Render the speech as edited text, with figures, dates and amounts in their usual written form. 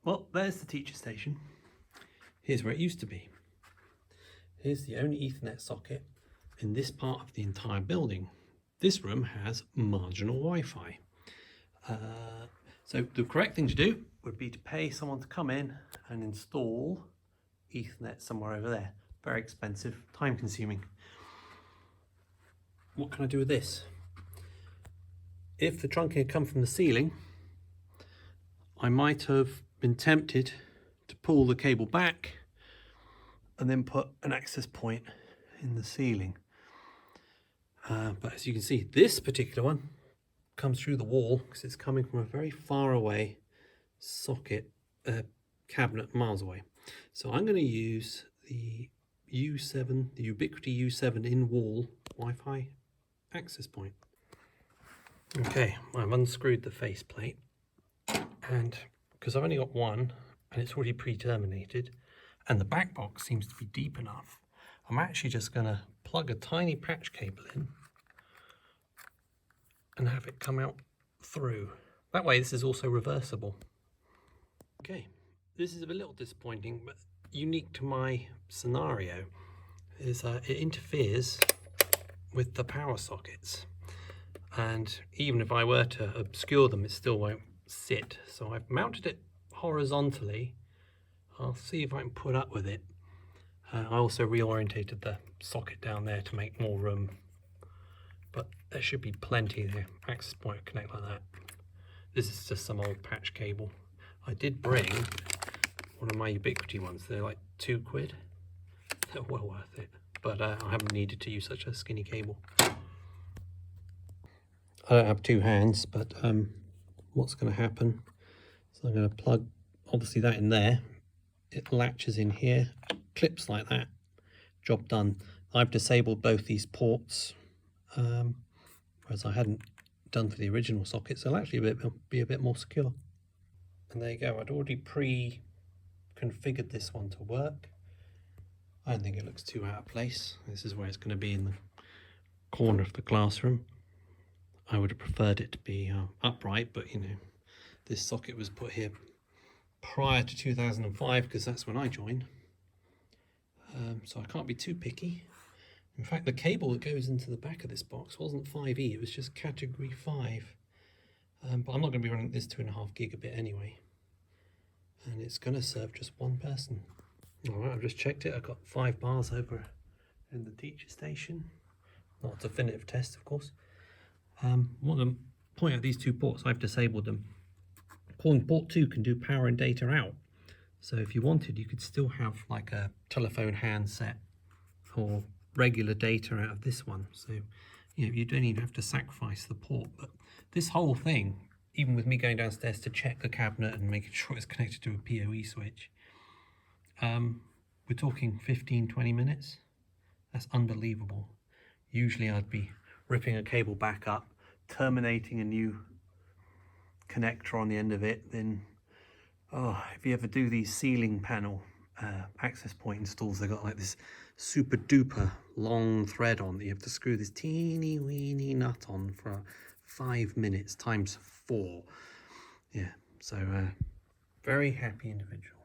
Well, there's the teacher station. Here's where it used to be. Here's the only Ethernet socket in this part of the entire building. This room has marginal Wi-Fi. So the correct thing to do would be to pay someone to come in and install Ethernet somewhere over there. Very expensive, time consuming. What can I do with this? If the trunking had come from the ceiling, I might have been tempted to pull the cable back and then put an access point in the ceiling. But as you can see, this particular one comes through the wall because it's coming from a very far away socket cabinet miles away. So I'm going to use the U7, the Ubiquiti U7 In Wall Wi-Fi access point. Okay, I've unscrewed the faceplate, and because I've only got one and it's already pre-terminated and the back box seems to be deep enough, I'm actually just going to plug a tiny patch cable in and have it come out through. That way this is also reversible. Okay, this is a little disappointing, but unique to my scenario is it interferes with the power sockets, and even if I were to obscure them, it still won't sit. So I've mounted it horizontally. I'll see if I can put up with it. I also reorientated the socket down there to make more room, but there should be plenty there. Access point will connect like that. This is just some old patch cable. I did bring one of my Ubiquiti ones. They're like £2. They're well worth it, but I haven't needed to use such a skinny cable. I don't have two hands, but what's going to happen? So I'm going to plug obviously that in there. It latches in here, clips like that. Job done. I've disabled both these ports, whereas I hadn't done for the original socket, so it'll actually be a bit more secure. And there you go. I'd already pre-configured this one to work. I don't think it looks too out of place. This is where it's going to be in the corner of the classroom. I would have preferred it to be upright, but you know, this socket was put here prior to 2005 because that's when I joined. So I can't be too picky. In fact, the cable that goes into the back of this box wasn't 5E, it was just category 5. But I'm not going to be running this 2.5 gigabit anyway. And it's going to serve just one person. Alright, I've just checked it. I've got 5 bars over in the teacher station. Not a definitive test, of course. I want to point out these two ports. I've disabled them. Port 2 can do power and data out. So if you wanted, you could still have like a telephone handset or regular data out of this one. So you know, you don't even have to sacrifice the port. But this whole thing, even with me going downstairs to check the cabinet and making sure it's connected to a PoE switch, we're talking 15-20 minutes. That's unbelievable. Usually I'd be ripping a cable back up, terminating a new connector on the end of it, then if you ever do these ceiling panel access point installs, they've got like this super duper long thread on that you have to screw this teeny weeny nut on for 5 minutes times 4. Yeah, so very happy individual.